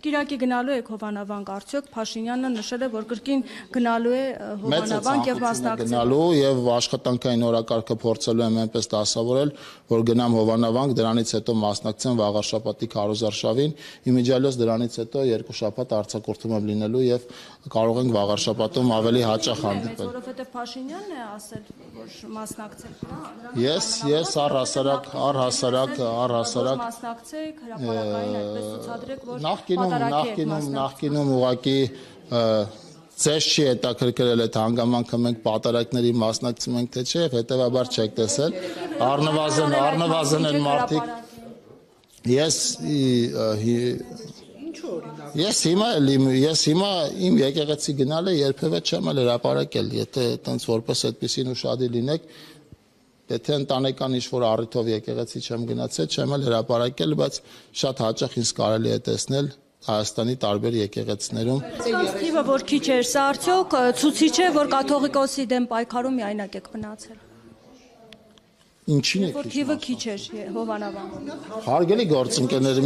Կիրակի գնալու եք Հովանավանք, արդյոք Փաշինյանը նշել է, որ կրկին գնալու է Հովանավանք եւ մասնակցելու։ Գնալու եւ աշխատանքային օրակարգը փորձելու եմ այնպես դասավորել, որ գնամ Հովանավանք, դրանից հետո մասնակցեմ վաղարշաբաթի քարոզարշավին, իմիջիալոց դրանից հետո 2 շաբաթ արձակուրդում եմ լինելու եւ կարող ենք վաղարշաբաթում ավելի հաճախ հանդիպել։ Որովհետեւ Փաշինյանն է ասել, որ մասնակցել, Ես առհասարակ մասնակցեք հրապարակային այդպես ցուցադրեք, որ նախկինում ուղղակի ձեզ չի հետաքրքրել այդ հանգամանքը մենք պատարակների մասնակցում ենք թե չէ, հետեւաբար չեք տեսել, առնվազն են մարդիկ Ես հիմա իմ եկեղեցի գնալը երբևէ չեմ հրապարակել, եթե այտենց որպես այդպեսին ուշադիր լինեք, եթե ընտանեկան ինչ-որ առիթով եկեղեցի չեմ գնացել, չեմ հրապարակել, բայց շատ հաճախ ինձ կարելի է տեսնել Հայաստանի տարբեր եկեղեցիներում։ Թիվը որ քիչ էր, սա արդյոք ցուցիչ է, որ կաթողիկոսի դեմ պայքարում միայնակ եք մնացել։ Ինչին է Որ թիվը քիչ էր Հովանավանքում։ Հարգելի գործընկերներ,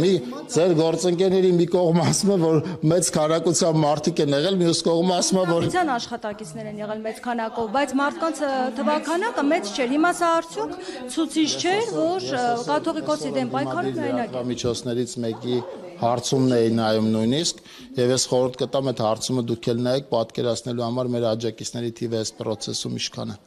ձեր գործընկերների մի կողմը ասում է, որ մեծ քանակությամբ մարդիկ են եղել, մյուս կողմը ասում է, որ աշխատակիցներ են եղել մեծ քանակով, բայց մարդկանց թվաքանակը մեծ չէր։ Հիմա սա արդյոք ցուցիչ չէր, որ կաթողիկոսի դեմ պայքարում միայնակ է։ Միջոցներից մեկի հարցումն է նայում նույնիսկ, եւ ես խորհուրդ կտամ այդ հարցումը դուք էլ նայեք պատկերացնելու համար մեր աջակիցների թիվը այս process-ում ինչքան է։